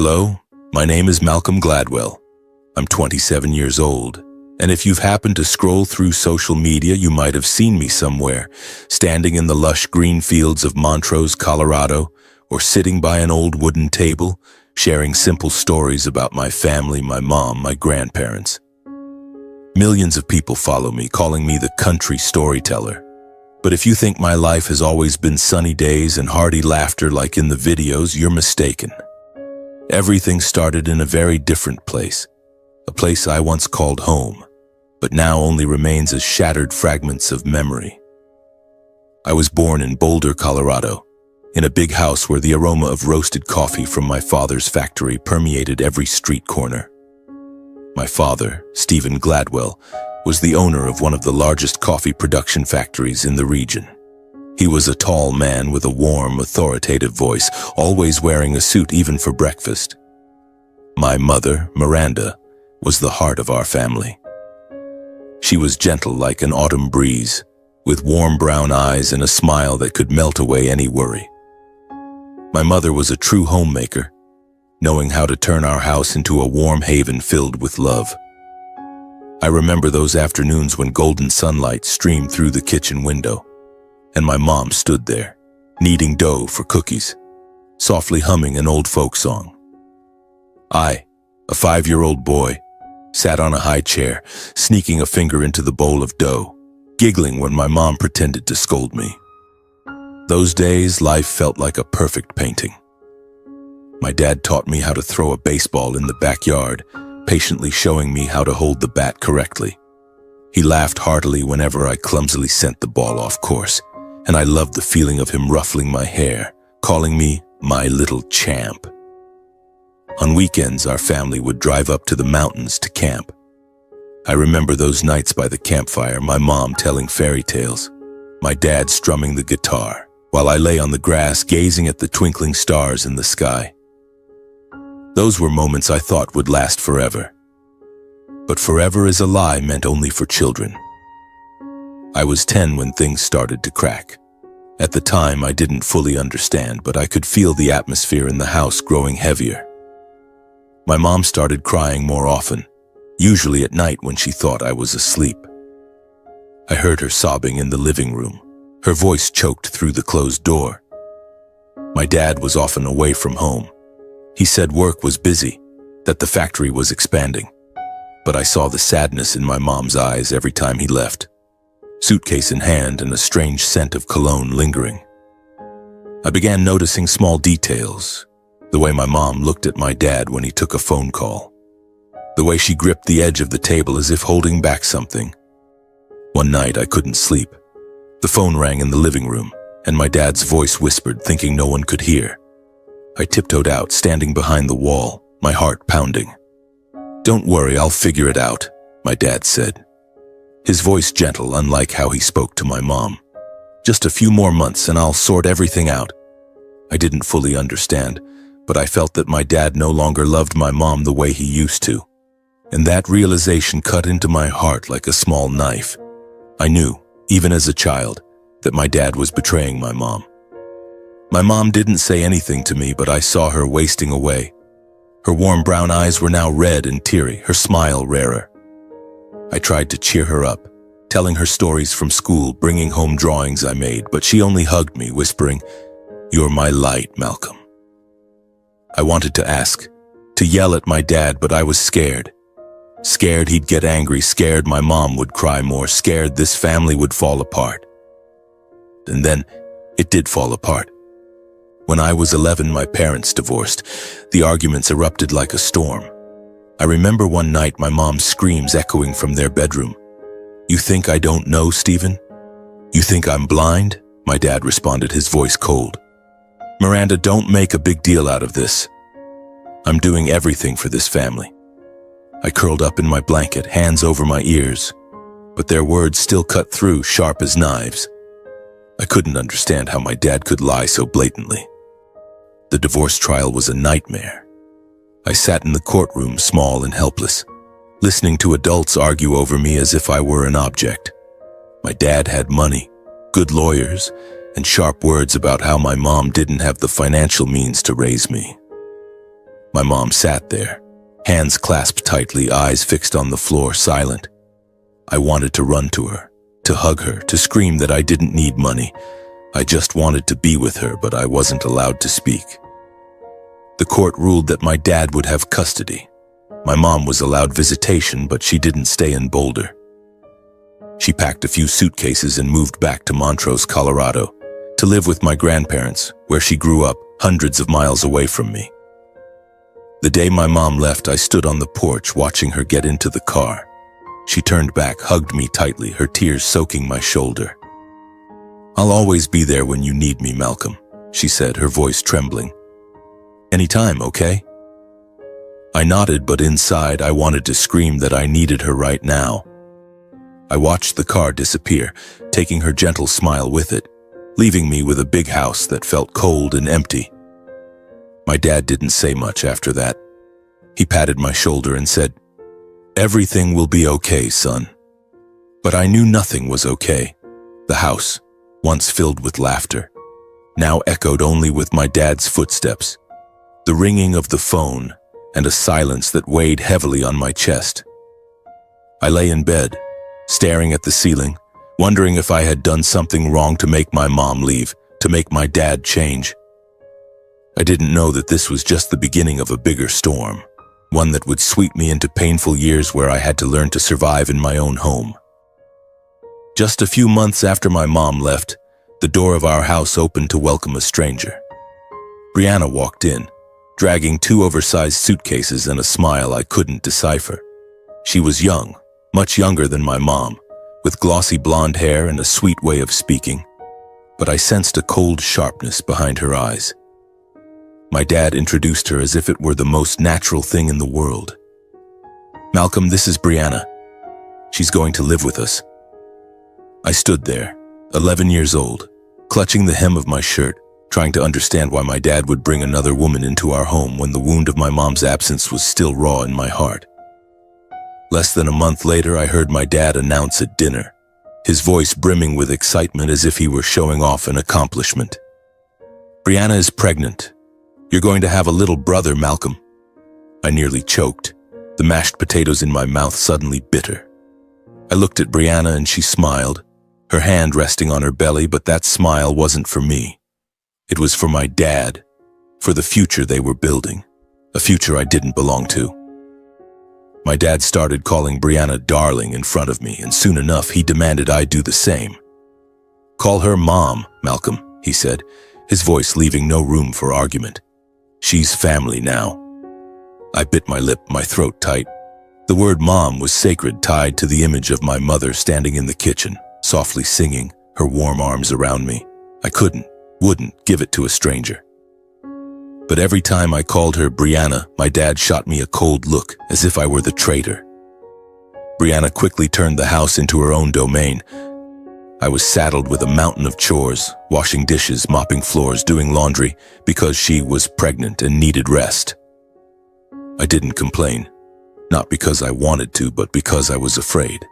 Hello, my name is Malcolm Gladwell. I'm 27 years old, and if you've happened to scroll through social media, you might have seen me somewhere, standing in the lush green fields of Montrose, Colorado, or sitting by an old wooden table, sharing simple stories about my family, my mom, my grandparents. Millions of people follow me, calling me the country storyteller. But if you think my life has always been sunny days and hearty laughter like in the videos, you're mistaken. Everything started in a very different place, a place I once called home, but now only remains as shattered fragments of memory. I was born in Boulder, Colorado, in a big house where the aroma of roasted coffee from my father's factory permeated every street corner. My father, Stephen Gladwell, was the owner of one of the largest coffee production factories in the region. He was a tall man with a warm, authoritative voice, always wearing a suit even for breakfast. My mother, Miranda, was the heart of our family. She was gentle like an autumn breeze, with warm brown eyes and a smile that could melt away any worry. My mother was a true homemaker, knowing how to turn our house into a warm haven filled with love. I remember those afternoons when golden sunlight streamed through the kitchen window, and my mom stood there, kneading dough for cookies, softly humming an old folk song. I, a 5-year-old boy, sat on a high chair, sneaking a finger into the bowl of dough, giggling when my mom pretended to scold me. Those days, life felt like a perfect painting. My dad taught me how to throw a baseball in the backyard, patiently showing me how to hold the bat correctly. He laughed heartily whenever I clumsily sent the ball off course, and I loved the feeling of him ruffling my hair, calling me my little champ. On weekends, our family would drive up to the mountains to camp. I remember those nights by the campfire, my mom telling fairy tales, my dad strumming the guitar, while I lay on the grass gazing at the twinkling stars in the sky. Those were moments I thought would last forever. But forever is a lie meant only for children. I was 10 when things started to crack. At the time, I didn't fully understand, but I could feel the atmosphere in the house growing heavier. My mom started crying more often, usually at night when she thought I was asleep. I heard her sobbing in the living room, her voice choked through the closed door. My dad was often away from home. He said work was busy, that the factory was expanding. But I saw the sadness in my mom's eyes every time he left, suitcase in hand and a strange scent of cologne lingering. I began noticing small details, the way my mom looked at my dad when he took a phone call, the way she gripped the edge of the table as if holding back something. One night I couldn't sleep. The phone rang in the living room, and my dad's voice whispered, thinking no one could hear. I tiptoed out, standing behind the wall, my heart pounding. "Don't worry, I'll figure it out," my dad said. His voice gentle, unlike how he spoke to my mom. "Just a few more months and I'll sort everything out." I didn't fully understand, but I felt that my dad no longer loved my mom the way he used to. And that realization cut into my heart like a small knife. I knew, even as a child, that my dad was betraying my mom. My mom didn't say anything to me, but I saw her wasting away. Her warm brown eyes were now red and teary, her smile rarer. I tried to cheer her up, telling her stories from school, bringing home drawings I made, but she only hugged me, whispering, "You're my light, Malcolm." I wanted to ask, to yell at my dad, but I was scared. Scared he'd get angry, scared my mom would cry more, scared this family would fall apart. And then, it did fall apart. When I was 11, my parents divorced. The arguments erupted like a storm. I remember one night my mom's screams echoing from their bedroom. "You think I don't know, Stephen? You think I'm blind?" My dad responded, his voice cold. "Miranda, don't make a big deal out of this. I'm doing everything for this family." I curled up in my blanket, hands over my ears, but their words still cut through, sharp as knives. I couldn't understand how my dad could lie so blatantly. The divorce trial was a nightmare. I sat in the courtroom, small and helpless, listening to adults argue over me as if I were an object. My dad had money, good lawyers, and sharp words about how my mom didn't have the financial means to raise me. My mom sat there, hands clasped tightly, eyes fixed on the floor, silent. I wanted to run to her, to hug her, to scream that I didn't need money. I just wanted to be with her, but I wasn't allowed to speak. The court ruled that my dad would have custody. My mom was allowed visitation, but she didn't stay in Boulder. She packed a few suitcases and moved back to Montrose, Colorado, to live with my grandparents, where she grew up, hundreds of miles away from me. The day my mom left, I stood on the porch watching her get into the car. She turned back, hugged me tightly, her tears soaking my shoulder. "I'll always be there when you need me, Malcolm," she said, her voice trembling. "Anytime, okay?" I nodded, but inside I wanted to scream that I needed her right now. I watched the car disappear, taking her gentle smile with it, leaving me with a big house that felt cold and empty. My dad didn't say much after that. He patted my shoulder and said, "Everything will be okay, son." But I knew nothing was okay. The house, once filled with laughter, now echoed only with my dad's footsteps, the ringing of the phone, and a silence that weighed heavily on my chest. I lay in bed, staring at the ceiling, wondering if I had done something wrong to make my mom leave, to make my dad change. I didn't know that this was just the beginning of a bigger storm, one that would sweep me into painful years where I had to learn to survive in my own home. Just a few months after my mom left, the door of our house opened to welcome a stranger. Brianna walked in, dragging 2 oversized suitcases and a smile I couldn't decipher. She was young, much younger than my mom, with glossy blonde hair and a sweet way of speaking, but I sensed a cold sharpness behind her eyes. My dad introduced her as if it were the most natural thing in the world. "Malcolm, this is Brianna. She's going to live with us." I stood there, 11 years old, clutching the hem of my shirt, trying to understand why my dad would bring another woman into our home when the wound of my mom's absence was still raw in my heart. Less than a month later, I heard my dad announce at dinner, his voice brimming with excitement as if he were showing off an accomplishment. "Brianna is pregnant. You're going to have a little brother, Malcolm." I nearly choked, the mashed potatoes in my mouth suddenly bitter. I looked at Brianna and she smiled, her hand resting on her belly, but that smile wasn't for me. It was for my dad, for the future they were building, a future I didn't belong to. My dad started calling Brianna darling in front of me, and soon enough he demanded I do the same. "Call her Mom, Malcolm," he said, his voice leaving no room for argument. "She's family now." I bit my lip, my throat tight. The word Mom was sacred, tied to the image of my mother standing in the kitchen, softly singing, her warm arms around me. I wouldn't give it to a stranger. But every time I called her Brianna, my dad shot me a cold look, as if I were the traitor. Brianna quickly turned the house into her own domain. I was saddled with a mountain of chores, washing dishes, mopping floors, doing laundry, because she was pregnant and needed rest. I didn't complain, not because I wanted to, but because I was afraid.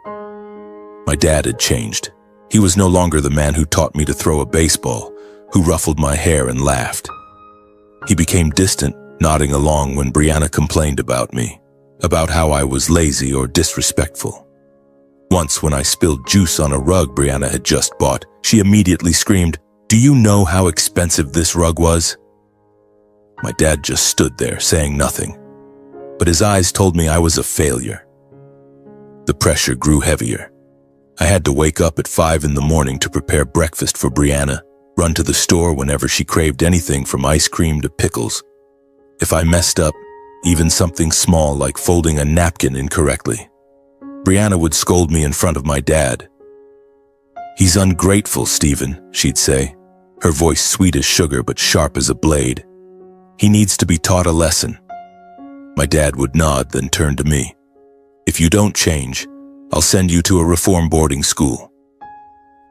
My dad had changed. He was no longer the man who taught me to throw a baseball, who ruffled my hair and laughed. He became distant, nodding along when Brianna complained about me, about how I was lazy or disrespectful. Once when I spilled juice on a rug Brianna had just bought, she immediately screamed, "Do you know how expensive this rug was?" My dad just stood there, saying nothing, but his eyes told me I was a failure. The pressure grew heavier. I had to wake up at 5 in the morning to prepare breakfast for Brianna, run to the store whenever she craved anything from ice cream to pickles. If I messed up, even something small like folding a napkin incorrectly, Brianna would scold me in front of my dad. "He's ungrateful, Stephen," she'd say, her voice sweet as sugar but sharp as a blade. "He needs to be taught a lesson." My dad would nod, then turn to me. "If you don't change, I'll send you to a reform boarding school."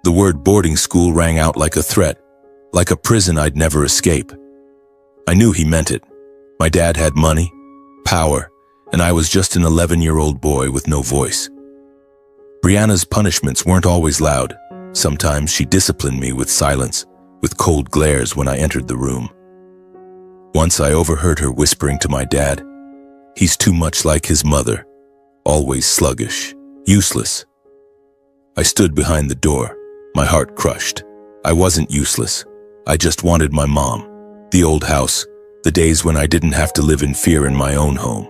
The word boarding school rang out like a threat, like a prison I'd never escape. I knew he meant it. My dad had money, power, and I was just an 11-year-old boy with no voice. Brianna's punishments weren't always loud. Sometimes she disciplined me with silence, with cold glares when I entered the room. Once I overheard her whispering to my dad, "He's too much like his mother, always sluggish, useless." I stood behind the door, my heart crushed. I wasn't useless. I just wanted my mom, the old house, the days when I didn't have to live in fear in my own home.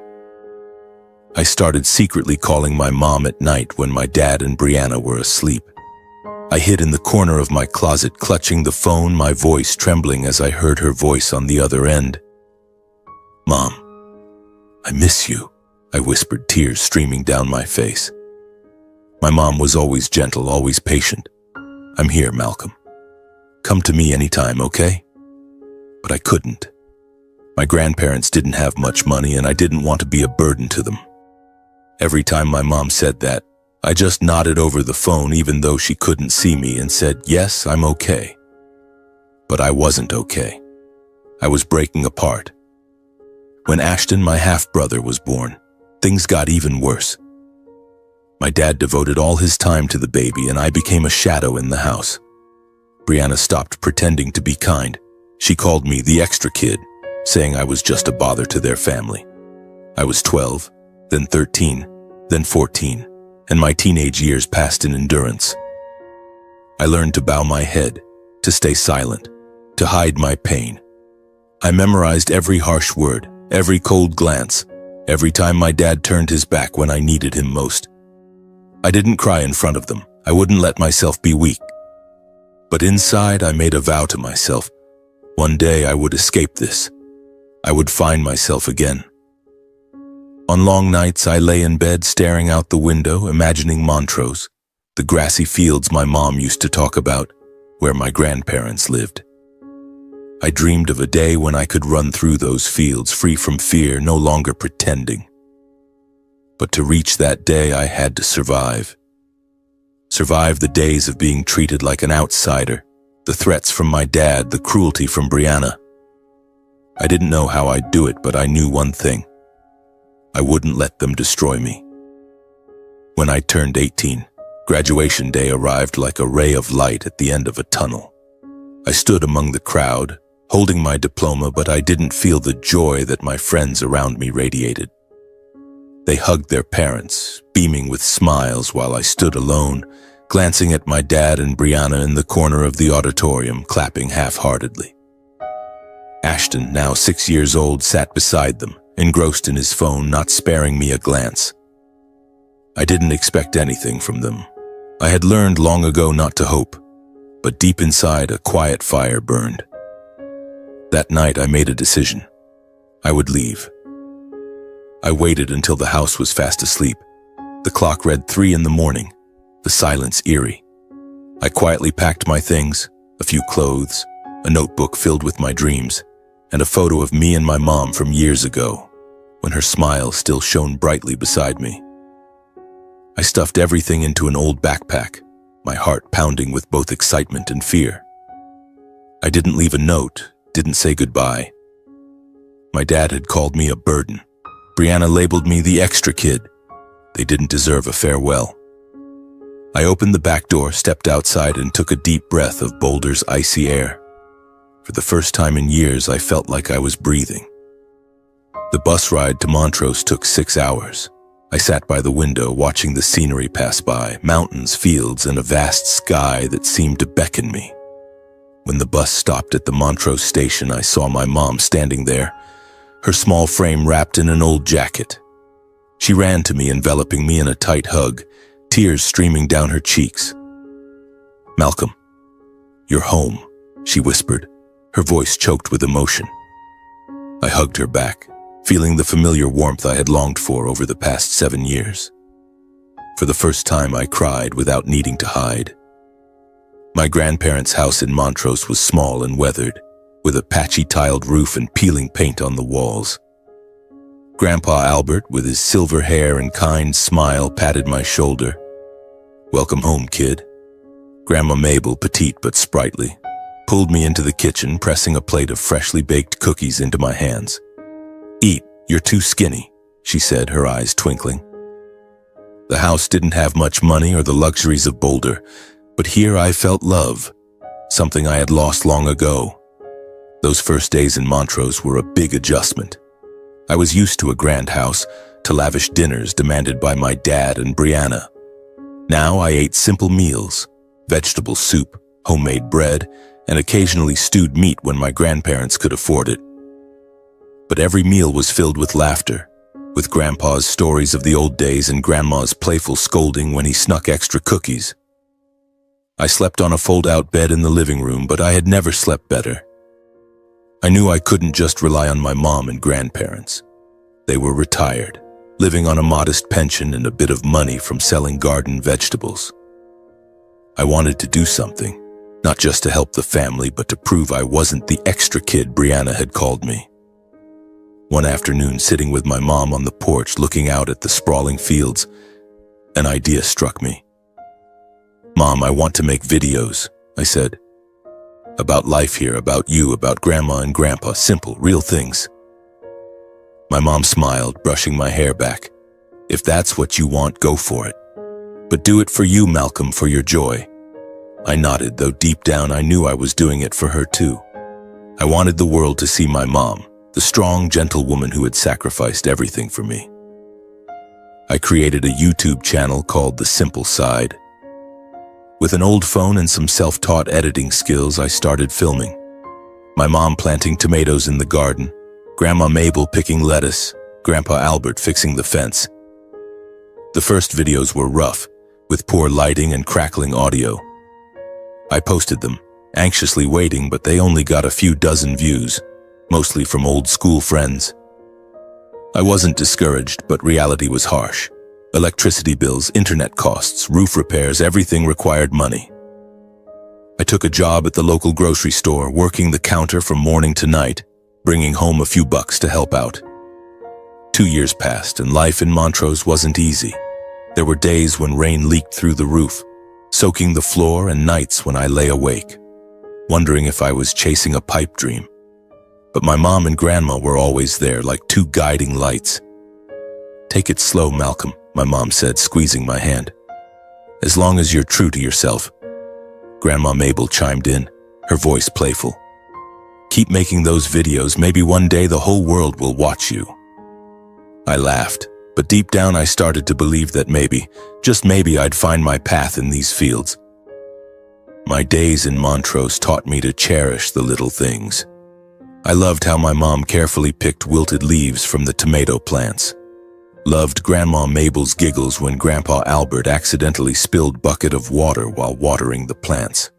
I started secretly calling my mom at night when my dad and Brianna were asleep. I hid in the corner of my closet, clutching the phone, my voice trembling as I heard her voice on the other end. "Mom, I miss you," I whispered, tears streaming down my face. My mom was always gentle, always patient. "I'm here, Malcolm. Come to me anytime, okay?" But I couldn't. My grandparents didn't have much money, and I didn't want to be a burden to them. Every time my mom said that, I just nodded over the phone even though she couldn't see me and said, "Yes, I'm okay." But I wasn't okay. I was breaking apart. When Ashton, my half-brother, was born, things got even worse. My dad devoted all his time to the baby, and I became a shadow in the house. Brianna stopped pretending to be kind. She called me the extra kid, saying I was just a bother to their family. I was 12, then 13, then 14, and my teenage years passed in endurance. I learned to bow my head, to stay silent, to hide my pain. I memorized every harsh word, every cold glance, every time my dad turned his back when I needed him most. I didn't cry in front of them. I wouldn't let myself be weak. But inside, I made a vow to myself. One day I would escape this. I would find myself again. On long nights, I lay in bed staring out the window, imagining Montrose, the grassy fields my mom used to talk about, where my grandparents lived. I dreamed of a day when I could run through those fields, free from fear, no longer pretending. But to reach that day, I had to survive. Survive the days of being treated like an outsider, the threats from my dad, the cruelty from Brianna. I didn't know how I'd do it, but I knew one thing. I wouldn't let them destroy me. When I turned 18, graduation day arrived like a ray of light at the end of a tunnel. I stood among the crowd, holding my diploma, but I didn't feel the joy that my friends around me radiated. They hugged their parents, beaming with smiles, while I stood alone, glancing at my dad and Brianna in the corner of the auditorium, clapping half-heartedly. Ashton, now 6 years old, sat beside them, engrossed in his phone, not sparing me a glance. I didn't expect anything from them. I had learned long ago not to hope, but deep inside a quiet fire burned. That night I made a decision. I would leave. I waited until the house was fast asleep. The clock read 3 in the morning, the silence eerie. I quietly packed my things, a few clothes, a notebook filled with my dreams, and a photo of me and my mom from years ago, when her smile still shone brightly beside me. I stuffed everything into an old backpack, my heart pounding with both excitement and fear. I didn't leave a note, didn't say goodbye. My dad had called me a burden. Brianna labeled me the extra kid. They didn't deserve a farewell. I opened the back door, stepped outside, and took a deep breath of Boulder's icy air. For the first time in years, I felt like I was breathing. The bus ride to Montrose took 6 hours. I sat by the window, watching the scenery pass by, mountains, fields, and a vast sky that seemed to beckon me. When the bus stopped at the Montrose station, I saw my mom standing there, her small frame wrapped in an old jacket. She ran to me, enveloping me in a tight hug, tears streaming down her cheeks. "Malcolm, you're home," she whispered, her voice choked with emotion. I hugged her back, feeling the familiar warmth I had longed for over the past 7 years. For the first time, I cried without needing to hide. My grandparents' house in Montrose was small and weathered, with a patchy tiled roof and peeling paint on the walls. Grandpa Albert, with his silver hair and kind smile, patted my shoulder. "Welcome home, kid." Grandma Mabel, petite but sprightly, pulled me into the kitchen, pressing a plate of freshly baked cookies into my hands. "Eat, you're too skinny," she said, her eyes twinkling. The house didn't have much money or the luxuries of Boulder, but here I felt love, something I had lost long ago. Those first days in Montrose were a big adjustment. I was used to a grand house, to lavish dinners demanded by my dad and Brianna. Now I ate simple meals, vegetable soup, homemade bread, and occasionally stewed meat when my grandparents could afford it. But every meal was filled with laughter, with Grandpa's stories of the old days and Grandma's playful scolding when he snuck extra cookies. I slept on a fold-out bed in the living room, but I had never slept better. I knew I couldn't just rely on my mom and grandparents. They were retired, living on a modest pension and a bit of money from selling garden vegetables. I wanted to do something, not just to help the family, but to prove I wasn't the extra kid Brianna had called me. One afternoon, sitting with my mom on the porch looking out at the sprawling fields, an idea struck me. "Mom, I want to make videos," I said. "About life here, about you, about Grandma and Grandpa, simple, real things." My mom smiled, brushing my hair back. "If that's what you want, go for it. But do it for you, Malcolm, for your joy." I nodded, though deep down I knew I was doing it for her too. I wanted the world to see my mom, the strong, gentle woman who had sacrificed everything for me. I created a YouTube channel called The Simple Side. With an old phone and some self-taught editing skills, I started filming. My mom planting tomatoes in the garden, Grandma Mabel picking lettuce, Grandpa Albert fixing the fence. The first videos were rough, with poor lighting and crackling audio. I posted them, anxiously waiting, but they only got a few dozen views, mostly from old school friends. I wasn't discouraged, but reality was harsh. Electricity bills, internet costs, roof repairs, everything required money. I took a job at the local grocery store, working the counter from morning to night, bringing home a few bucks to help out. 2 years passed, and life in Montrose wasn't easy. There were days when rain leaked through the roof, soaking the floor, and nights when I lay awake, wondering if I was chasing a pipe dream. But my mom and Grandma were always there, like two guiding lights. "Take it slow, Malcolm," my mom said, squeezing my hand. "As long as you're true to yourself." Grandma Mabel chimed in, her voice playful. "Keep making those videos, maybe one day the whole world will watch you." I laughed, but deep down I started to believe that maybe, just maybe, I'd find my path in these fields. My days in Montrose taught me to cherish the little things. I loved how my mom carefully picked wilted leaves from the tomato plants. Loved Grandma Mabel's giggles when Grandpa Albert accidentally spilled a bucket of water while watering the plants.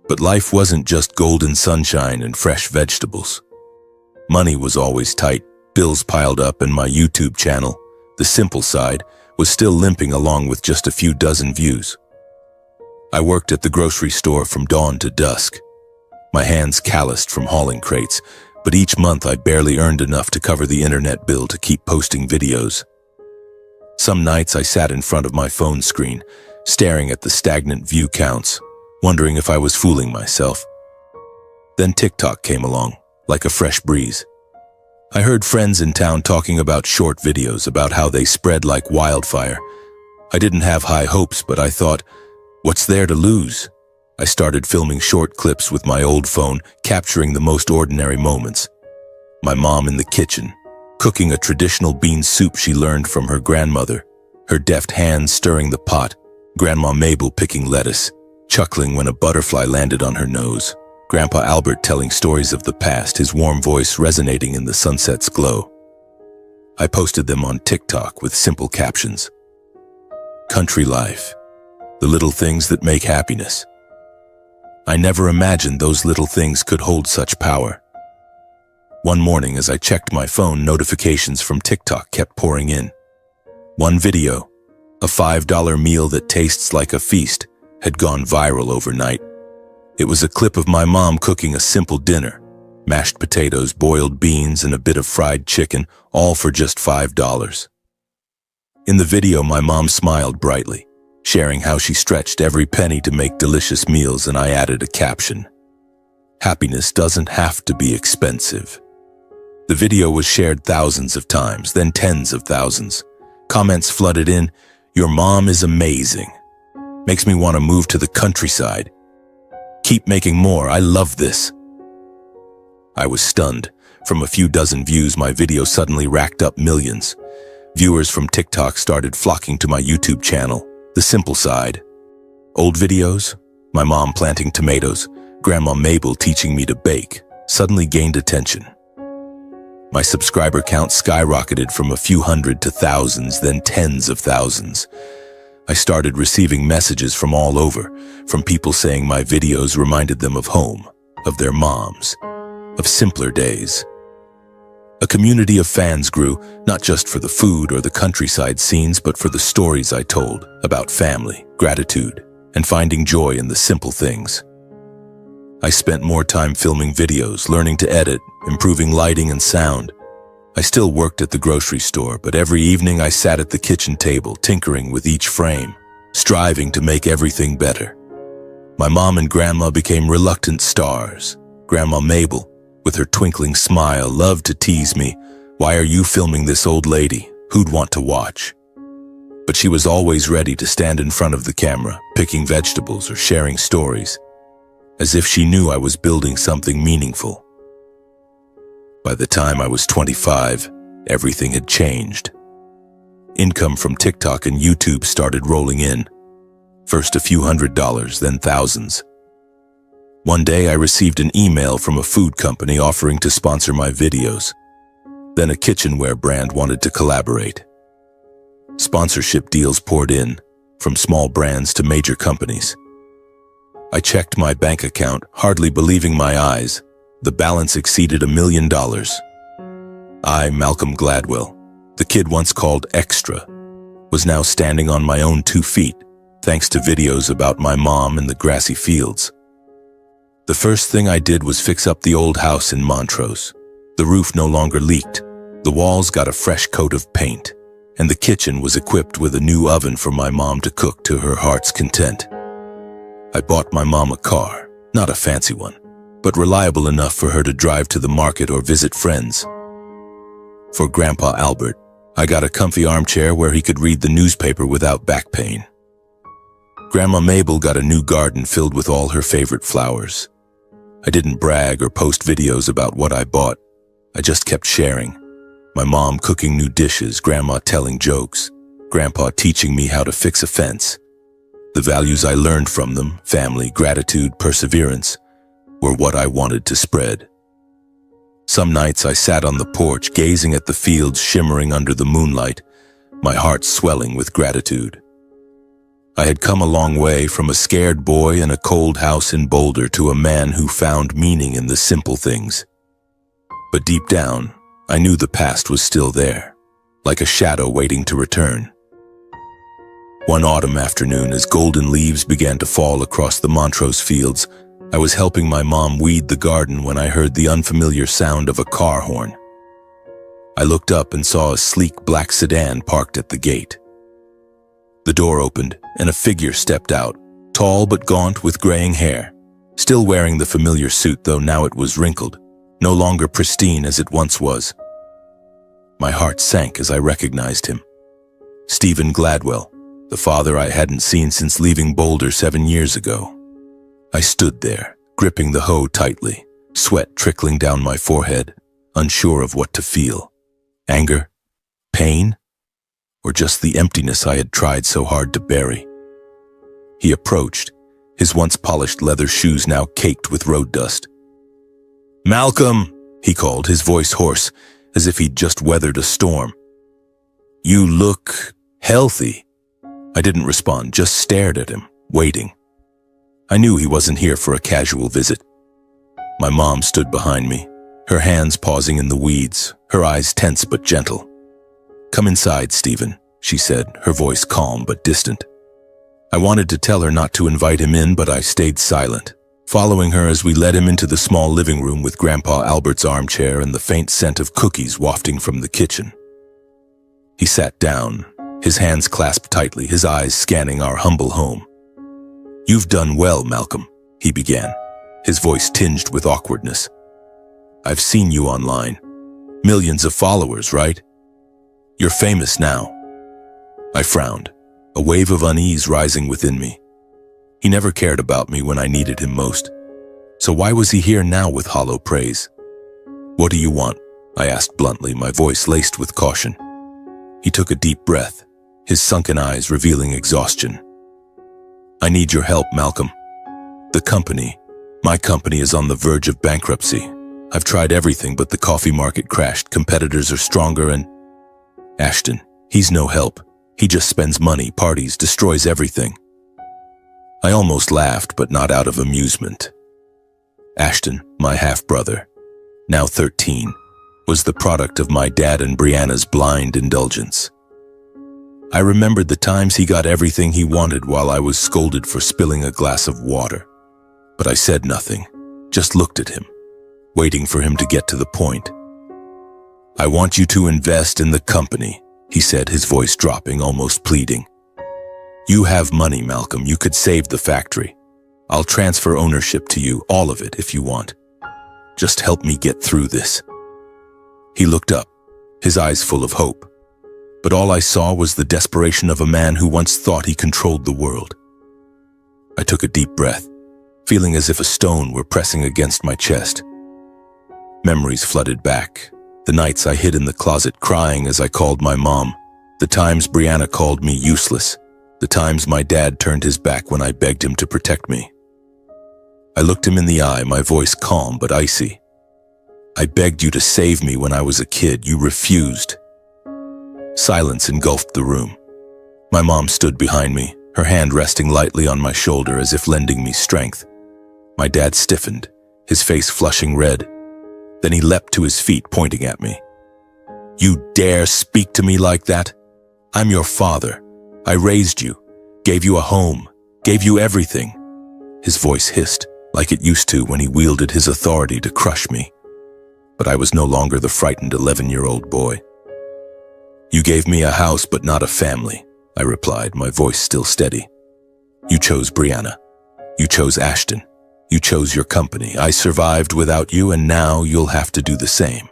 But life wasn't just golden sunshine and fresh vegetables. Money was always tight, bills piled up, and my YouTube channel, The Simple Side, was still limping along with just a few dozen views. I worked at the grocery store from dawn to dusk, my hands calloused from hauling crates, but each month I barely earned enough to cover the internet bill to keep posting videos. Some nights I sat in front of my phone screen, staring at the stagnant view counts, wondering if I was fooling myself. Then TikTok came along, like a fresh breeze. I heard friends in town talking about short videos, about how they spread like wildfire. I didn't have high hopes, but I thought, what's there to lose? I started filming short clips with my old phone, capturing the most ordinary moments. My mom in the kitchen, cooking a traditional bean soup she learned from her grandmother, her deft hands stirring the pot, Grandma Mabel picking lettuce, chuckling when a butterfly landed on her nose, Grandpa Albert telling stories of the past, his warm voice resonating in the sunset's glow. I posted them on TikTok with simple captions. Country life, the little things that make happiness. I never imagined those little things could hold such power. One morning, as I checked my phone, notifications from TikTok kept pouring in. One video, a $5 meal that tastes like a feast, had gone viral overnight. It was a clip of my mom cooking a simple dinner, mashed potatoes, boiled beans, and a bit of fried chicken, all for just $5. In the video, my mom smiled brightly, sharing how she stretched every penny to make delicious meals, and I added a caption. Happiness doesn't have to be expensive. The video was shared thousands of times, then tens of thousands. Comments flooded in, "Your mom is amazing. Makes me want to move to the countryside. Keep making more, I love this." I was stunned. From a few dozen views, my video suddenly racked up millions. Viewers from TikTok started flocking to my YouTube channel, The Simple Side. Old videos, my mom planting tomatoes, Grandma Mabel teaching me to bake, suddenly gained attention. My subscriber count skyrocketed from a few hundred to thousands, then tens of thousands. I started receiving messages from all over, from people saying my videos reminded them of home, of their moms, of simpler days. A community of fans grew, not just for the food or the countryside scenes, but for the stories I told about family, gratitude, and finding joy in the simple things. I spent more time filming videos, learning to edit, improving lighting and sound. I still worked at the grocery store, but every evening I sat at the kitchen table, tinkering with each frame, striving to make everything better. My mom and grandma became reluctant stars. Grandma Mabel, with her twinkling smile, loved to tease me. "Why are you filming this old lady? Who'd want to watch?" But she was always ready to stand in front of the camera, picking vegetables or sharing stories, as if she knew I was building something meaningful. By the time I was 25, everything had changed. Income from TikTok and YouTube started rolling in. First a few $100s, then thousands. One day I received an email from a food company offering to sponsor my videos. Then a kitchenware brand wanted to collaborate. Sponsorship deals poured in, from small brands to major companies. I checked my bank account, hardly believing my eyes. The balance exceeded $1 million. I, Malcolm Gladwell, the kid once called Extra, was now standing on my own 2 feet, thanks to videos about my mom and the grassy fields. The first thing I did was fix up the old house in Montrose. The roof no longer leaked, the walls got a fresh coat of paint, and the kitchen was equipped with a new oven for my mom to cook to her heart's content. I bought my mom a car, not a fancy one, but reliable enough for her to drive to the market or visit friends. For Grandpa Albert, I got a comfy armchair where he could read the newspaper without back pain. Grandma Mabel got a new garden filled with all her favorite flowers. I didn't brag or post videos about what I bought. I just kept sharing. My mom cooking new dishes, Grandma telling jokes, Grandpa teaching me how to fix a fence. The values I learned from them, family, gratitude, perseverance, were what I wanted to spread. Some nights I sat on the porch, gazing at the fields shimmering under the moonlight, my heart swelling with gratitude. I had come a long way, from a scared boy in a cold house in Boulder to a man who found meaning in the simple things. But deep down, I knew the past was still there, like a shadow waiting to return. One autumn afternoon, as golden leaves began to fall across the Montrose fields, I was helping my mom weed the garden when I heard the unfamiliar sound of a car horn. I looked up and saw a sleek black sedan parked at the gate. The door opened, and a figure stepped out, tall but gaunt with graying hair, still wearing the familiar suit, though now it was wrinkled, no longer pristine as it once was. My heart sank as I recognized him. Stephen Gladwell, the father I hadn't seen since leaving Boulder 7 years ago. I stood there, gripping the hoe tightly, sweat trickling down my forehead, unsure of what to feel. Anger? Pain? Or just the emptiness I had tried so hard to bury? He approached, his once polished leather shoes now caked with road dust. "Malcolm," he called, his voice hoarse, as if he'd just weathered a storm. "You look healthy." I didn't respond, just stared at him, waiting. I knew he wasn't here for a casual visit. My mom stood behind me, her hands pausing in the weeds, her eyes tense but gentle. "Come inside, Stephen," she said, her voice calm but distant. I wanted to tell her not to invite him in, but I stayed silent, following her as we led him into the small living room with Grandpa Albert's armchair and the faint scent of cookies wafting from the kitchen. He sat down, his hands clasped tightly, his eyes scanning our humble home. "You've done well, Malcolm," he began, his voice tinged with awkwardness. "I've seen you online. Millions of followers, right? You're famous now." I frowned, a wave of unease rising within me. He never cared about me when I needed him most. So why was he here now with hollow praise? "What do you want?" I asked bluntly, my voice laced with caution. He took a deep breath, his sunken eyes revealing exhaustion. "I need your help, Malcolm. My company is on the verge of bankruptcy. I've tried everything, but the coffee market crashed. Competitors are stronger and—" "Ashton, he's no help. He just spends money, parties, destroys everything." I almost laughed, but not out of amusement. Ashton, my half-brother, now 13, was the product of my dad and Brianna's blind indulgence. I remembered the times he got everything he wanted while I was scolded for spilling a glass of water. But I said nothing, just looked at him, waiting for him to get to the point. "I want you to invest in the company," he said, his voice dropping, almost pleading. "You have money, Malcolm. You could save the factory. I'll transfer ownership to you, all of it, if you want. Just help me get through this." He looked up, his eyes full of hope. But all I saw was the desperation of a man who once thought he controlled the world. I took a deep breath, feeling as if a stone were pressing against my chest. Memories flooded back. The nights I hid in the closet crying as I called my mom. The times Brianna called me useless. The times my dad turned his back when I begged him to protect me. I looked him in the eye, my voice calm but icy. "I begged you to save me when I was a kid. You refused." Silence engulfed the room. My mom stood behind me, her hand resting lightly on my shoulder as if lending me strength. My dad stiffened, his face flushing red. Then he leapt to his feet, pointing at me. "You dare speak to me like that? I'm your father. I raised you, gave you a home, gave you everything." His voice hissed, like it used to when he wielded his authority to crush me. But I was no longer the frightened 11-year-old boy. "You gave me a house but not a family," I replied, my voice still steady. "You chose Brianna. You chose Ashton. You chose your company. I survived without you, and now you'll have to do the same."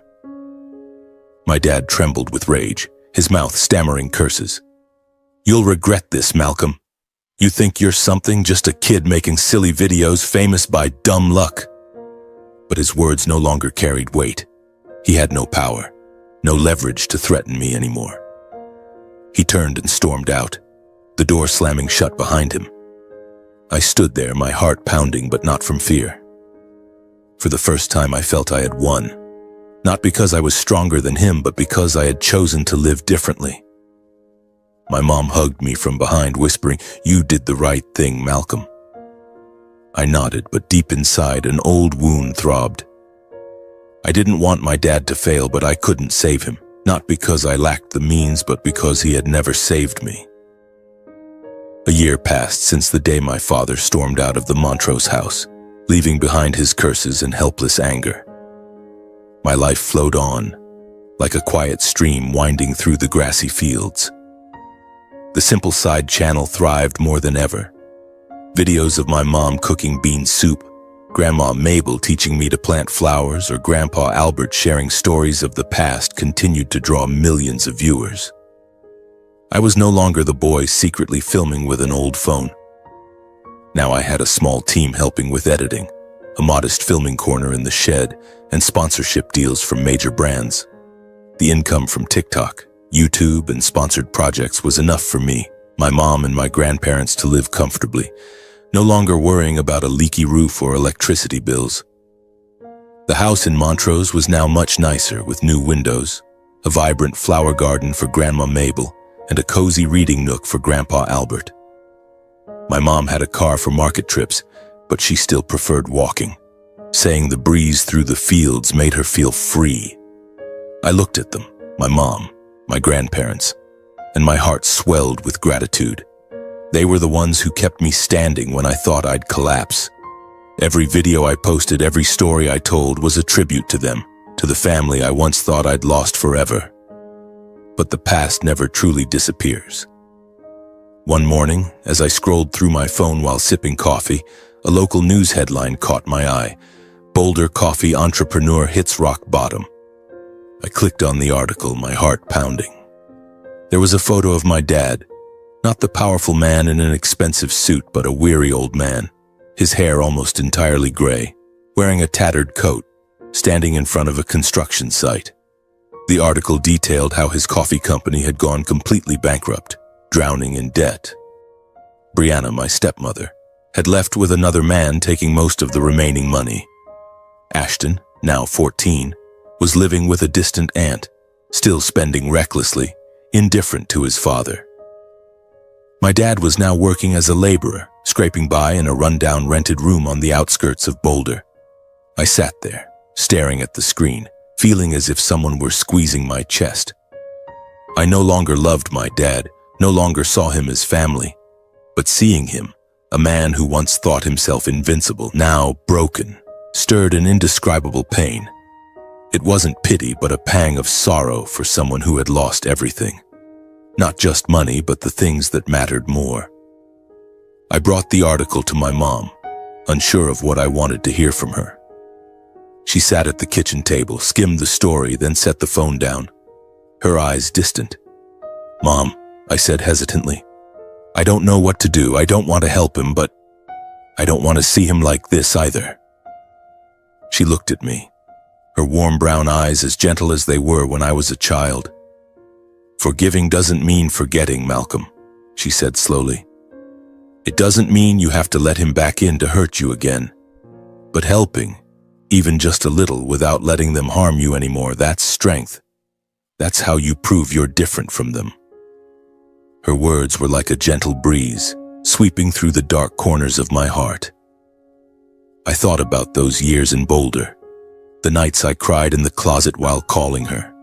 My dad trembled with rage, his mouth stammering curses. "You'll regret this, Malcolm. You think you're something, just a kid making silly videos, famous by dumb luck." But his words no longer carried weight. He had no power, no leverage to threaten me anymore. He turned and stormed out, the door slamming shut behind him. I stood there, my heart pounding, but not from fear. For the first time I felt I had won, not because I was stronger than him, but because I had chosen to live differently. My mom hugged me from behind, whispering, "You did the right thing, Malcolm." I nodded, but deep inside an old wound throbbed. I didn't want my dad to fail, but I couldn't save him, not because I lacked the means, but because he had never saved me. A year passed since the day my father stormed out of the Montrose house, leaving behind his curses and helpless anger. My life flowed on, like a quiet stream winding through the grassy fields. The simple side channel thrived more than ever. Videos of my mom cooking bean soup, Grandma Mabel teaching me to plant flowers, or Grandpa Albert sharing stories of the past continued to draw millions of viewers. I was no longer the boy secretly filming with an old phone. Now I had a small team helping with editing, a modest filming corner in the shed, and sponsorship deals from major brands. The income from TikTok, YouTube, and sponsored projects was enough for me, my mom, and my grandparents to live comfortably, no longer worrying about a leaky roof or electricity bills. The house in Montrose was now much nicer, with new windows, a vibrant flower garden for Grandma Mabel, and a cozy reading nook for Grandpa Albert. My mom had a car for market trips, but she still preferred walking, saying the breeze through the fields made her feel free. I looked at them, my mom, my grandparents, and my heart swelled with gratitude. They were the ones who kept me standing when I thought I'd collapse. Every video I posted, every story I told was a tribute to them, to the family I once thought I'd lost forever. But the past never truly disappears. One morning, as I scrolled through my phone while sipping coffee, a local news headline caught my eye. "Boulder coffee entrepreneur hits rock bottom." I clicked on the article, my heart pounding. There was a photo of my dad, not the powerful man in an expensive suit, but a weary old man, his hair almost entirely gray, wearing a tattered coat, standing in front of a construction site. The article detailed how his coffee company had gone completely bankrupt, drowning in debt. Brianna, my stepmother, had left with another man taking most of the remaining money. Ashton, now 14, was living with a distant aunt, still spending recklessly, indifferent to his father. My dad was now working as a laborer, scraping by in a rundown rented room on the outskirts of Boulder. I sat there, staring at the screen, feeling as if someone were squeezing my chest. I no longer loved my dad, no longer saw him as family, but seeing him, a man who once thought himself invincible, now broken, stirred an indescribable pain. It wasn't pity, but a pang of sorrow for someone who had lost everything. Not just money, but the things that mattered more. I brought the article to my mom, unsure of what I wanted to hear from her. She sat at the kitchen table, skimmed the story, then set the phone down, her eyes distant. "Mom," I said hesitantly, "I don't know what to do. I don't want to help him, but I don't want to see him like this either." She looked at me, her warm brown eyes as gentle as they were when I was a child. "Forgiving doesn't mean forgetting, Malcolm," she said slowly. "It doesn't mean you have to let him back in to hurt you again. But helping, even just a little, without letting them harm you anymore, that's strength. That's how you prove you're different from them." Her words were like a gentle breeze, sweeping through the dark corners of my heart. I thought about those years in Boulder, the nights I cried in the closet while calling her,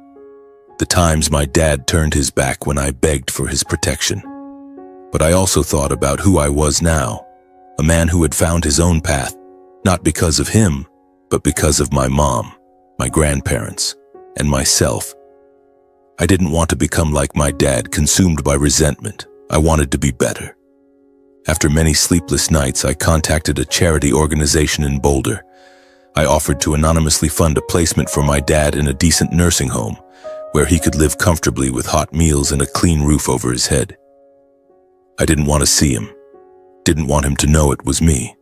the times my dad turned his back when I begged for his protection. But I also thought about who I was now, a man who had found his own path, not because of him, but because of my mom, my grandparents, and myself. I didn't want to become like my dad, consumed by resentment. I wanted to be better. After many sleepless nights, I contacted a charity organization in Boulder. I offered to anonymously fund a placement for my dad in a decent nursing home, where he could live comfortably with hot meals and a clean roof over his head. I didn't want to see him, didn't want him to know it was me.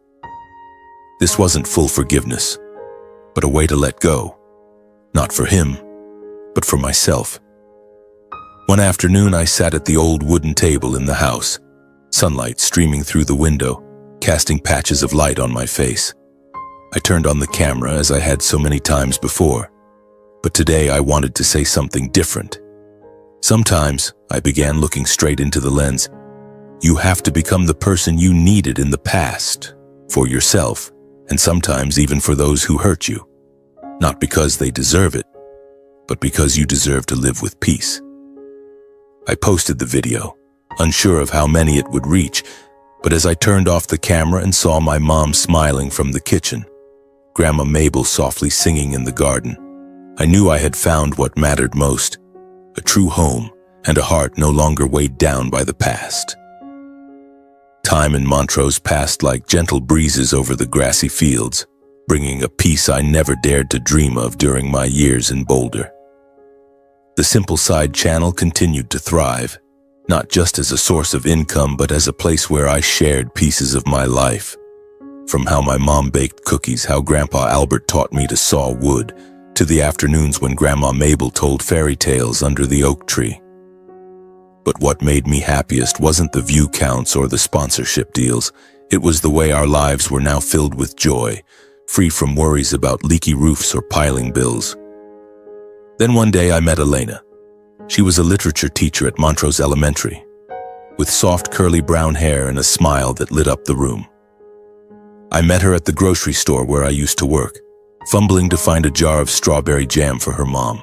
This wasn't full forgiveness, but a way to let go, not for him, but for myself. One afternoon, I sat at the old wooden table in the house, sunlight streaming through the window, casting patches of light on my face. I turned on the camera as I had so many times before, but today I wanted to say something different. Sometimes, I began looking straight into the lens, you have to become the person you needed in the past, for yourself, and sometimes even for those who hurt you. Not because they deserve it, but because you deserve to live with peace. I posted the video, unsure of how many it would reach, but as I turned off the camera and saw my mom smiling from the kitchen, Grandma Mabel softly singing in the garden, I knew I had found what mattered most, a true home and a heart no longer weighed down by the past. Time in Montrose passed like gentle breezes over the grassy fields, bringing a peace I never dared to dream of during my years in Boulder. The Simple Side channel continued to thrive, not just as a source of income, but as a place where I shared pieces of my life. From how my mom baked cookies, how Grandpa Albert taught me to saw wood, to the afternoons when Grandma Mabel told fairy tales under the oak tree. But what made me happiest wasn't the view counts or the sponsorship deals. It was the way our lives were now filled with joy, free from worries about leaky roofs or piling bills. Then one day I met Elena. She was a literature teacher at Montrose Elementary, with soft curly brown hair and a smile that lit up the room. I met her at the grocery store where I used to work, fumbling to find a jar of strawberry jam for her mom.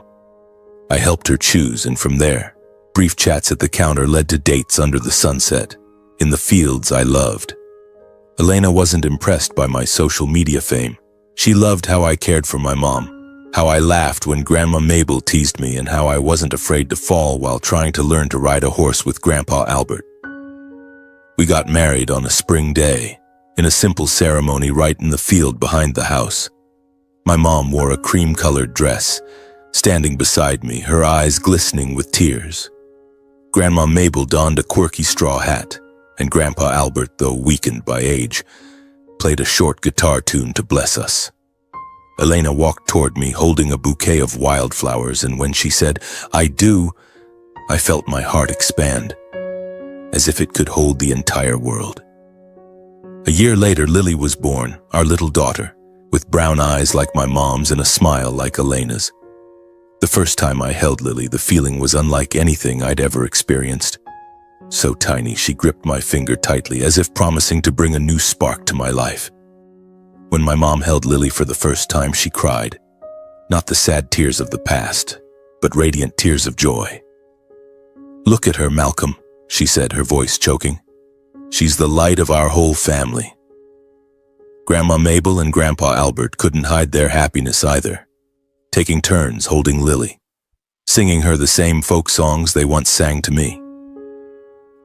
I helped her choose, and from there, brief chats at the counter led to dates under the sunset, in the fields I loved. Elena wasn't impressed by my social media fame. She loved how I cared for my mom, how I laughed when Grandma Mabel teased me, and how I wasn't afraid to fall while trying to learn to ride a horse with Grandpa Albert. We got married on a spring day, in a simple ceremony right in the field behind the house. My mom wore a cream-colored dress, standing beside me, her eyes glistening with tears. Grandma Mabel donned a quirky straw hat, and Grandpa Albert, though weakened by age, played a short guitar tune to bless us. Elena walked toward me holding a bouquet of wildflowers, and when she said, "I do," I felt my heart expand, as if it could hold the entire world. A year later, Lily was born, our little daughter, with brown eyes like my mom's and a smile like Elena's. The first time I held Lily, the feeling was unlike anything I'd ever experienced. So tiny, she gripped my finger tightly, as if promising to bring a new spark to my life. When my mom held Lily for the first time, she cried. Not the sad tears of the past, but radiant tears of joy. "Look at her, Malcolm," she said, her voice choking. "She's the light of our whole family." Grandma Mabel and Grandpa Albert couldn't hide their happiness either, taking turns holding Lily, singing her the same folk songs they once sang to me.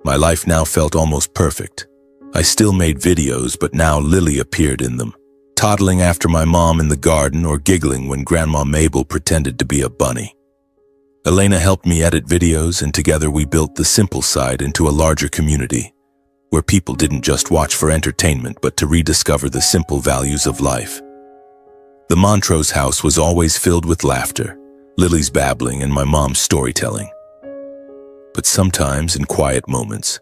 My life now felt almost perfect. I still made videos, but now Lily appeared in them, toddling after my mom in the garden or giggling when Grandma Mabel pretended to be a bunny. Elena helped me edit videos, and together we built the simple side into a larger community, where people didn't just watch for entertainment but to rediscover the simple values of life. The Montrose house was always filled with laughter, Lily's babbling, and my mom's storytelling. But sometimes, in quiet moments,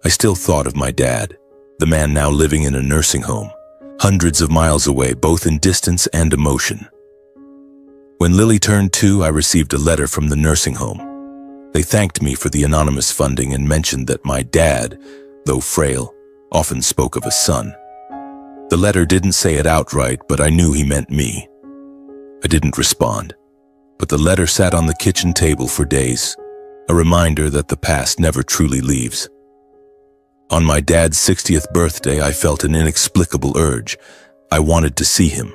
I still thought of my dad, the man now living in a nursing home, hundreds of miles away, both in distance and emotion. When Lily turned 2, I received a letter from the nursing home. They thanked me for the anonymous funding and mentioned that my dad, though frail, often spoke of a son. The letter didn't say it outright, but I knew he meant me. I didn't respond, but the letter sat on the kitchen table for days, a reminder that the past never truly leaves. On my dad's 60th birthday, I felt an inexplicable urge. I wanted to see him,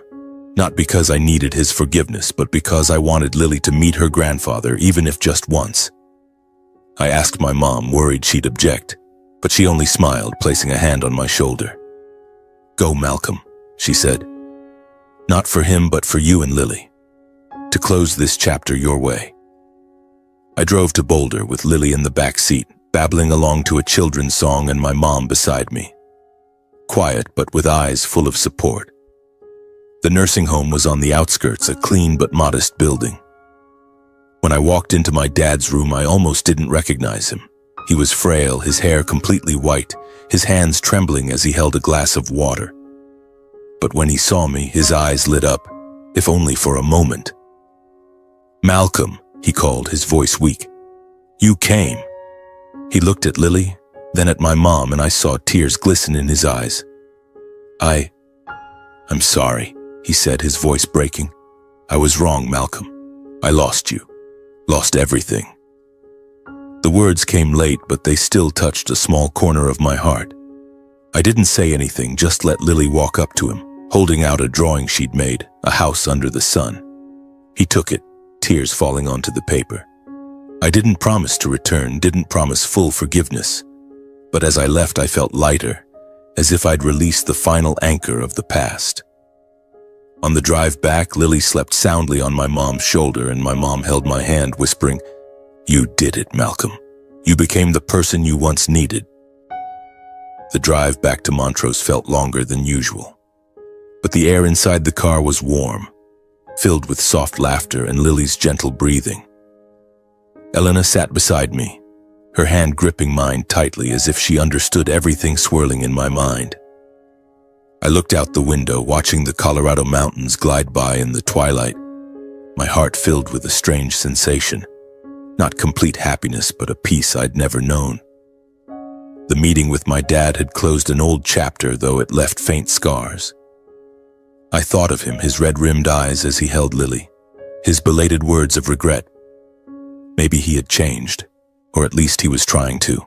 not because I needed his forgiveness, but because I wanted Lily to meet her grandfather, even if just once. I asked my mom, worried she'd object, but she only smiled, placing a hand on my shoulder. "Go, Malcolm," she said. "Not for him, but for you and Lily. To close this chapter your way." I drove to Boulder with Lily in the back seat, babbling along to a children's song and my mom beside me. Quiet, but with eyes full of support. The nursing home was on the outskirts, a clean but modest building. When I walked into my dad's room, I almost didn't recognize him. He was frail, his hair completely white, his hands trembling as he held a glass of water. But when he saw me, his eyes lit up, if only for a moment. "Malcolm," he called, his voice weak. "You came." He looked at Lily, then at my mom, and I saw tears glisten in his eyes. I'm sorry," he said, his voice breaking. "I was wrong, Malcolm. I lost you. Lost everything." The words came late, but they still touched a small corner of my heart. I didn't say anything, just let Lily walk up to him, holding out a drawing she'd made, a house under the sun. He took it, tears falling onto the paper. I didn't promise to return, didn't promise full forgiveness. But as I left, I felt lighter, as if I'd released the final anchor of the past. On the drive back, Lily slept soundly on my mom's shoulder, and my mom held my hand, whispering, "You did it, Malcolm. You became the person you once needed." The drive back to Montrose felt longer than usual, but the air inside the car was warm, filled with soft laughter and Lily's gentle breathing. Elena sat beside me, her hand gripping mine tightly as if she understood everything swirling in my mind. I looked out the window, watching the Colorado mountains glide by in the twilight, my heart filled with a strange sensation. Not complete happiness, but a peace I'd never known. The meeting with my dad had closed an old chapter, though it left faint scars. I thought of him, his red-rimmed eyes as he held Lily, his belated words of regret. Maybe he had changed, or at least he was trying to.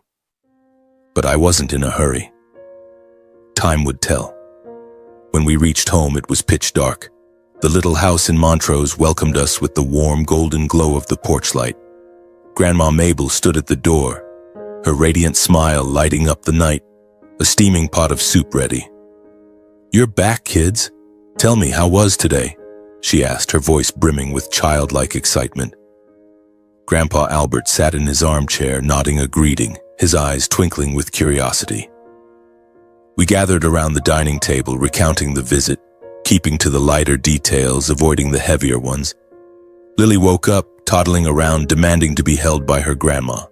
But I wasn't in a hurry. Time would tell. When we reached home, it was pitch dark. The little house in Montrose welcomed us with the warm golden glow of the porch light. Grandma Mabel stood at the door, her radiant smile lighting up the night, a steaming pot of soup ready. "You're back, kids. Tell me, how was today?" she asked, her voice brimming with childlike excitement. Grandpa Albert sat in his armchair, nodding a greeting, his eyes twinkling with curiosity. We gathered around the dining table, recounting the visit, keeping to the lighter details, avoiding the heavier ones. Lily woke up, toddling around, demanding to be held by her grandma.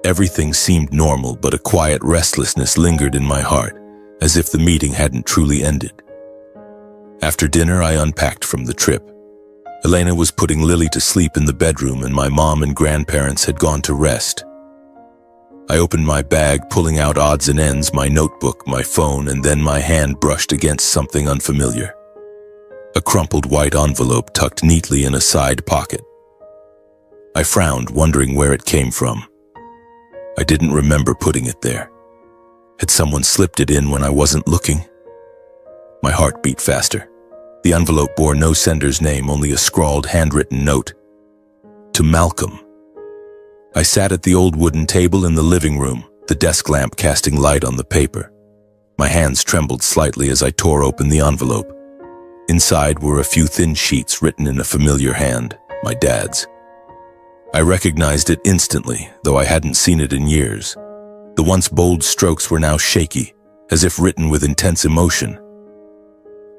Everything seemed normal, but a quiet restlessness lingered in my heart, as if the meeting hadn't truly ended. After dinner, I unpacked from the trip. Elena was putting Lily to sleep in the bedroom, and my mom and grandparents had gone to rest. I opened my bag, pulling out odds and ends, my notebook, my phone, and then my hand brushed against something unfamiliar. A crumpled white envelope tucked neatly in a side pocket. I frowned, wondering where it came from. I didn't remember putting it there. Had someone slipped it in when I wasn't looking? My heart beat faster. The envelope bore no sender's name, only a scrawled, handwritten note. To Malcolm. I sat at the old wooden table in the living room, the desk lamp casting light on the paper. My hands trembled slightly as I tore open the envelope. Inside were a few thin sheets written in a familiar hand, my dad's. I recognized it instantly, though I hadn't seen it in years. The once bold strokes were now shaky, as if written with intense emotion.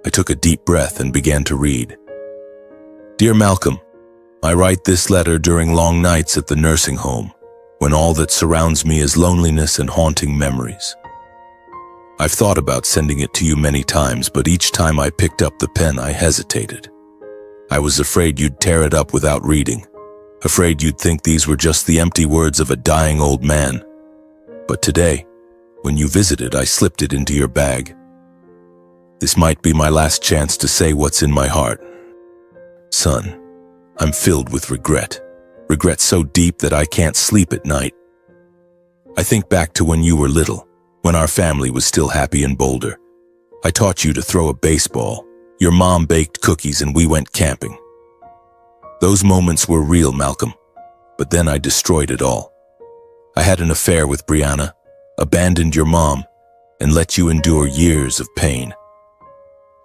I took a deep breath and began to read. Dear Malcolm, I write this letter during long nights at the nursing home, when all that surrounds me is loneliness and haunting memories. I've thought about sending it to you many times, but each time I picked up the pen, I hesitated. I was afraid you'd tear it up without reading, afraid you'd think these were just the empty words of a dying old man. But today, when you visited, I slipped it into your bag. This might be my last chance to say what's in my heart. Son, I'm filled with regret. Regret so deep that I can't sleep at night. I think back to when you were little, when our family was still happy in Boulder. I taught you to throw a baseball. Your mom baked cookies and we went camping. Those moments were real, Malcolm, but then I destroyed it all. I had an affair with Brianna, abandoned your mom, and let you endure years of pain.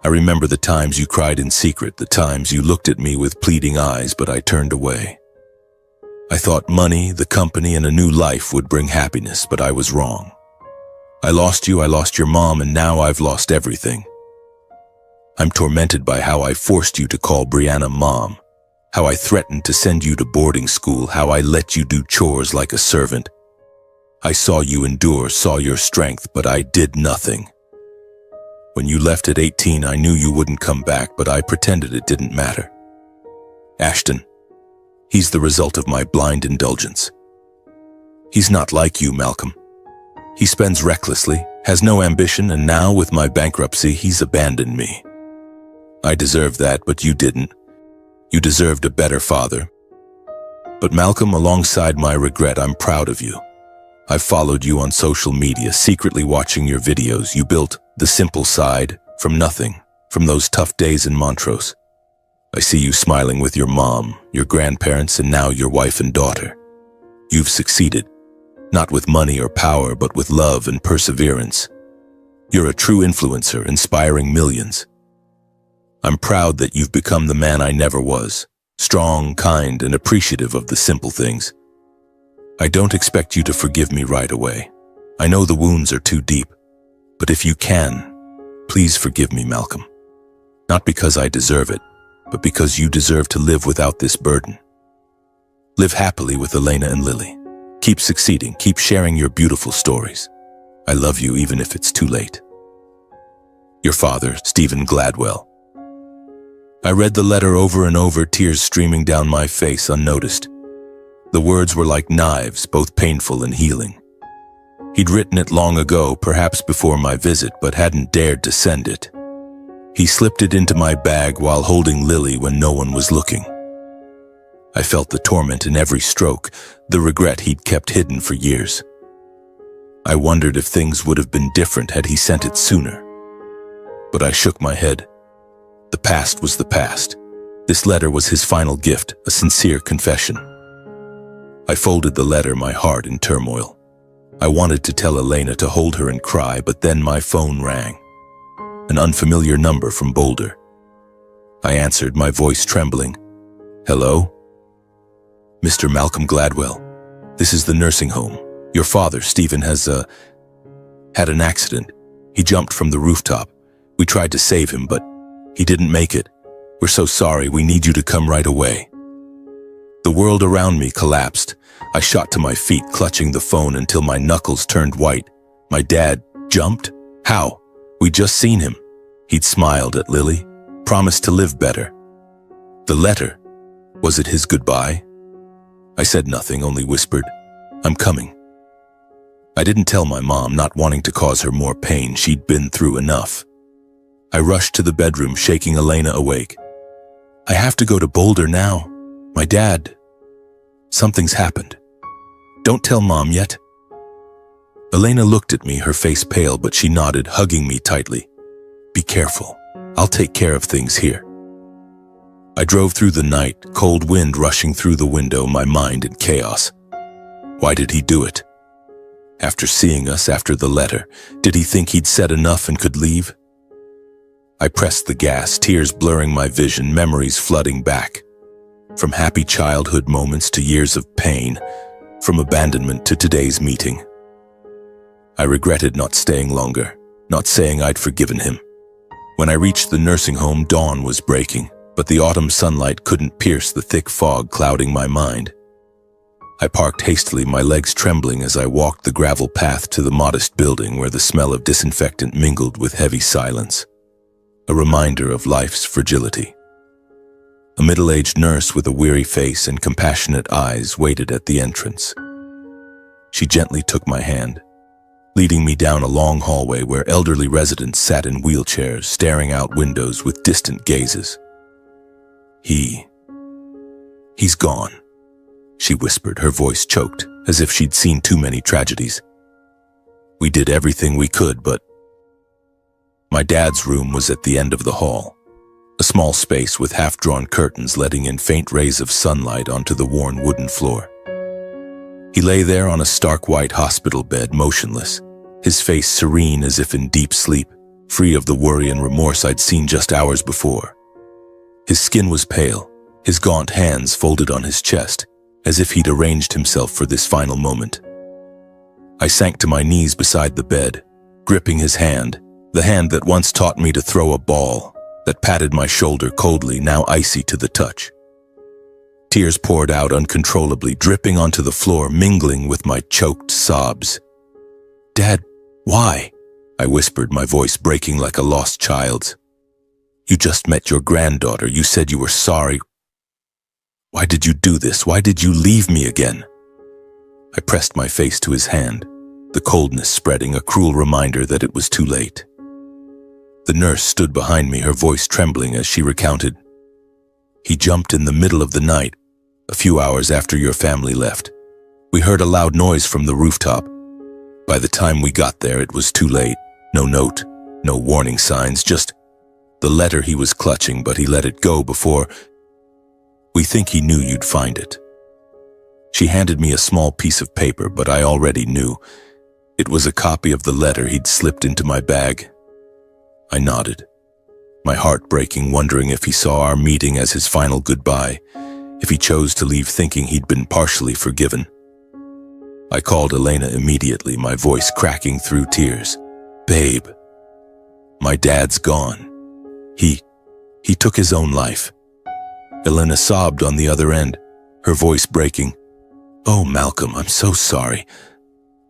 I remember the times you cried in secret, the times you looked at me with pleading eyes, but I turned away. I thought money, the company, and a new life would bring happiness, but I was wrong. I lost you, I lost your mom, and now I've lost everything. I'm tormented by how I forced you to call Brianna Mom, how I threatened to send you to boarding school, how I let you do chores like a servant. I saw you endure, saw your strength, but I did nothing. When you left at 18, I knew you wouldn't come back, but I pretended it didn't matter. Ashton, he's the result of my blind indulgence. He's not like you, Malcolm. He spends recklessly, has no ambition, and now with my bankruptcy, he's abandoned me. I deserved that, but you didn't. You deserved a better father. But Malcolm, alongside my regret, I'm proud of you. I've followed you on social media, secretly watching your videos. You built the simple side from nothing, from those tough days in Montrose. I see you smiling with your mom, your grandparents, and now your wife and daughter. You've succeeded, not with money or power, but with love and perseverance. You're a true influencer, inspiring millions. I'm proud that you've become the man I never was, strong, kind, and appreciative of the simple things. I don't expect you to forgive me right away. I know the wounds are too deep, but if you can, please forgive me, Malcolm. Not because I deserve it, but because you deserve to live without this burden. Live happily with Elena and Lily. Keep succeeding, keep sharing your beautiful stories. I love you even if it's too late. Your father, Stephen Gladwell. I read the letter over and over, tears streaming down my face unnoticed. The words were like knives, both painful and healing. He'd written it long ago, perhaps before my visit, but hadn't dared to send it. He slipped it into my bag while holding Lily when no one was looking. I felt the torment in every stroke, the regret he'd kept hidden for years. I wondered if things would have been different had he sent it sooner. But I shook my head. The past was the past. This letter was his final gift, a sincere confession. I folded the letter, my heart in turmoil. I wanted to tell Elena to hold her and cry, but then my phone rang. An unfamiliar number from Boulder. I answered, my voice trembling. Hello? Mr. Malcolm Gladwell, this is the nursing home. Your father, Stephen, has had an accident. He jumped from the rooftop. We tried to save him, but He didn't make it. We're so sorry. We need you to come right away." The world around me collapsed. I shot to my feet, clutching the phone until my knuckles turned white. My dad jumped? How? We'd just seen him. He'd smiled at Lily, promised to live better. The letter, was it his goodbye? I said nothing, only whispered, "I'm coming." I didn't tell my mom, not wanting to cause her more pain. She'd been through enough. I rushed to the bedroom, shaking Elena awake. "I have to go to Boulder now. My dad. Something's happened. Don't tell Mom yet." Elena looked at me, her face pale, but she nodded, hugging me tightly. "Be careful. I'll take care of things here." I drove through the night, cold wind rushing through the window, my mind in chaos. Why did he do it? After seeing us, after the letter, did he think he'd said enough and could leave? I pressed the gas, tears blurring my vision, memories flooding back. From happy childhood moments to years of pain, from abandonment to today's meeting. I regretted not staying longer, not saying I'd forgiven him. When I reached the nursing home, dawn was breaking, but the autumn sunlight couldn't pierce the thick fog clouding my mind. I parked hastily, my legs trembling as I walked the gravel path to the modest building where the smell of disinfectant mingled with heavy silence. A reminder of life's fragility. A middle-aged nurse with a weary face and compassionate eyes waited at the entrance. She gently took my hand, leading me down a long hallway where elderly residents sat in wheelchairs, staring out windows with distant gazes. He's gone," she whispered, her voice choked, as if she'd seen too many tragedies. "We did everything we could, but..." My dad's room was at the end of the hall, a small space with half-drawn curtains letting in faint rays of sunlight onto the worn wooden floor. He lay there on a stark white hospital bed, motionless, his face serene as if in deep sleep, free of the worry and remorse I'd seen just hours before. His skin was pale, his gaunt hands folded on his chest, as if he'd arranged himself for this final moment. I sank to my knees beside the bed, gripping his hand, the hand that once taught me to throw a ball, that patted my shoulder coldly, now icy to the touch. Tears poured out uncontrollably, dripping onto the floor, mingling with my choked sobs. "Dad, why?" I whispered, my voice breaking like a lost child's. "You just met your granddaughter. You said you were sorry. Why did you do this? Why did you leave me again?" I pressed my face to his hand, the coldness spreading, a cruel reminder that it was too late. The nurse stood behind me, her voice trembling as she recounted. "He jumped in the middle of the night, a few hours after your family left. We heard a loud noise from the rooftop. By the time we got there, it was too late. No note, no warning signs, just the letter he was clutching, but he let it go before... We think he knew you'd find it." She handed me a small piece of paper, but I already knew. It was a copy of the letter he'd slipped into my bag. I nodded, my heart breaking, wondering if he saw our meeting as his final goodbye, if he chose to leave thinking he'd been partially forgiven. I called Elena immediately, my voice cracking through tears. "Babe, my dad's gone. He took his own life." Elena sobbed on the other end, her voice breaking. "Oh, Malcolm, I'm so sorry.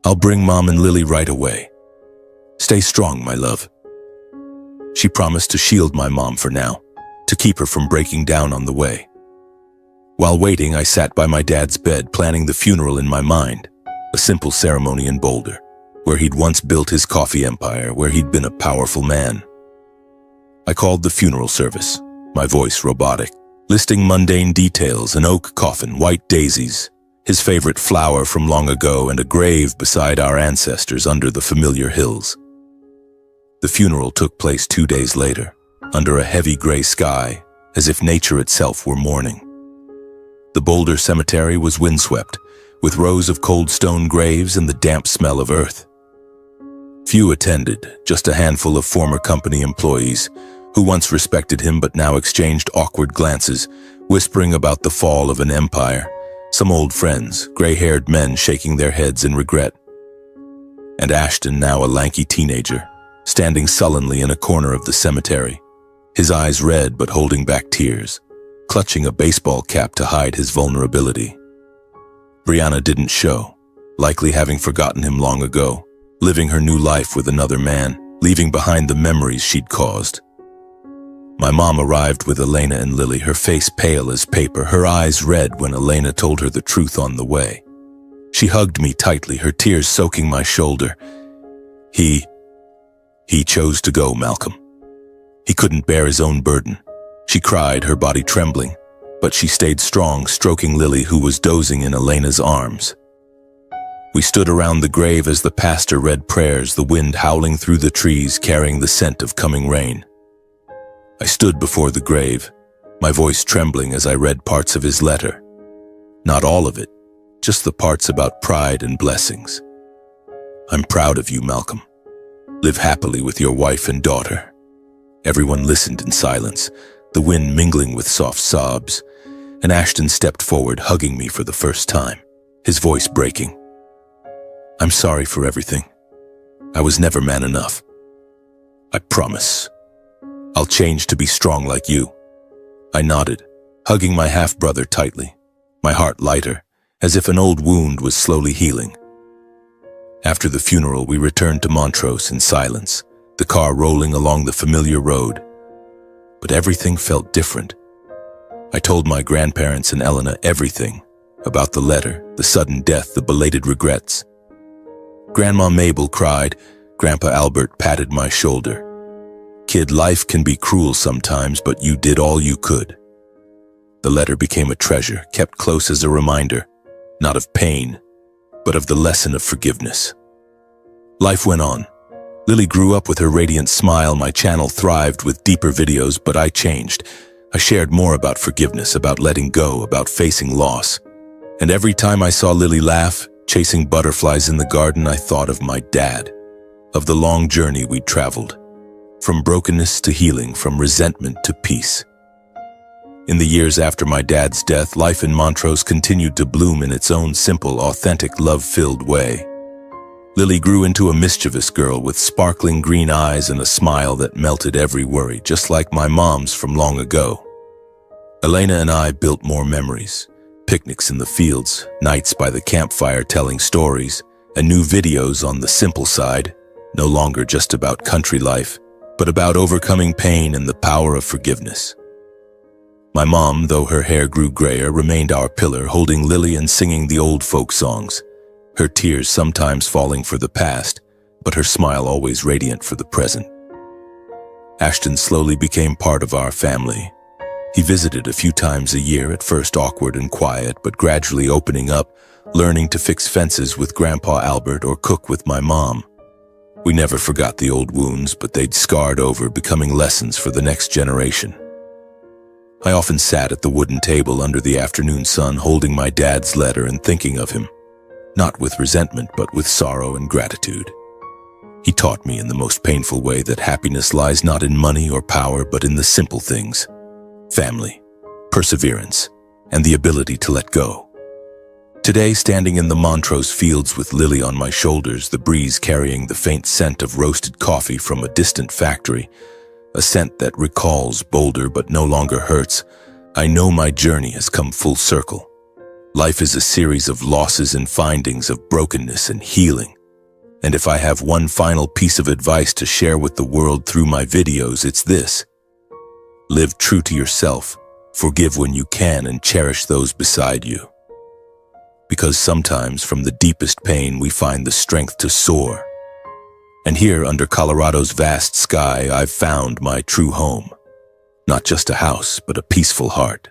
I'll bring Mom and Lily right away. Stay strong, my love." She promised to shield my mom for now, to keep her from breaking down on the way. While waiting, I sat by my dad's bed, planning the funeral in my mind, a simple ceremony in Boulder, where he'd once built his coffee empire, where he'd been a powerful man. I called the funeral service, my voice robotic, listing mundane details: an oak coffin, white daisies, his favorite flower from long ago, and a grave beside our ancestors under the familiar hills. The funeral took place 2 days later, under a heavy gray sky, as if nature itself were mourning. The Boulder cemetery was windswept, with rows of cold stone graves and the damp smell of earth. Few attended, just a handful of former company employees, who once respected him but now exchanged awkward glances, whispering about the fall of an empire. Some old friends, gray-haired men shaking their heads in regret. And Ashton, now a lanky teenager, standing sullenly in a corner of the cemetery, his eyes red but holding back tears, clutching a baseball cap to hide his vulnerability. Brianna didn't show, likely having forgotten him long ago, living her new life with another man, leaving behind the memories she'd caused. My mom arrived with Elena and Lily, her face pale as paper, her eyes red when Elena told her the truth on the way. She hugged me tightly, her tears soaking my shoulder. He chose to go, Malcolm. He couldn't bear his own burden. She cried, her body trembling, but she stayed strong, stroking Lily, who was dozing in Elena's arms. We stood around the grave as the pastor read prayers, the wind howling through the trees, carrying the scent of coming rain. I stood before the grave, my voice trembling as I read parts of his letter. Not all of it, just the parts about pride and blessings. I'm proud of you, Malcolm. Live happily with your wife and daughter. Everyone listened in silence, the wind mingling with soft sobs, and Ashton stepped forward, hugging me for the first time, his voice breaking. I'm sorry for everything. I was never man enough. I promise. I'll change to be strong like you. I nodded, hugging my half-brother tightly, my heart lighter, as if an old wound was slowly healing. After the funeral, we returned to Montrose in silence, the car rolling along the familiar road. But everything felt different. I told my grandparents and Elena everything, about the letter, the sudden death, the belated regrets. Grandma Mabel cried, Grandpa Albert patted my shoulder. Kid, life can be cruel sometimes, but you did all you could. The letter became a treasure, kept close as a reminder, not of pain, but of the lesson of forgiveness. Life went on. Lily grew up with her radiant smile, my channel thrived with deeper videos, but I changed. I shared more about forgiveness, about letting go, about facing loss. And every time I saw Lily laugh, chasing butterflies in the garden, I thought of my dad, of the long journey we'd traveled. From brokenness to healing, from resentment to peace. In the years after my dad's death, life in Montrose continued to bloom in its own simple, authentic, love-filled way. Lily grew into a mischievous girl with sparkling green eyes and a smile that melted every worry, just like my mom's from long ago. Elena and I built more memories, picnics in the fields, nights by the campfire telling stories, and new videos on the simple side, no longer just about country life, but about overcoming pain and the power of forgiveness. My mom, though her hair grew grayer, remained our pillar, holding Lily and singing the old folk songs, her tears sometimes falling for the past, but her smile always radiant for the present. Ashton slowly became part of our family. He visited a few times a year, at first awkward and quiet, but gradually opening up, learning to fix fences with Grandpa Albert or cook with my mom. We never forgot the old wounds, but they'd scarred over, becoming lessons for the next generation. I often sat at the wooden table under the afternoon sun, holding my dad's letter and thinking of him, not with resentment, but with sorrow and gratitude. He taught me in the most painful way that happiness lies not in money or power, but in the simple things: family, perseverance, and the ability to let go. Today, standing in the Montrose fields with Lily on my shoulders, the breeze carrying the faint scent of roasted coffee from a distant factory, a scent that recalls Boulder but no longer hurts, I know my journey has come full circle. Life is a series of losses and findings, of brokenness and healing. And if I have one final piece of advice to share with the world through my videos, it's this: live true to yourself, forgive when you can, and cherish those beside you. Because sometimes from the deepest pain we find the strength to soar. And here under Colorado's vast sky, I've found my true home. Not just a house, but a peaceful heart.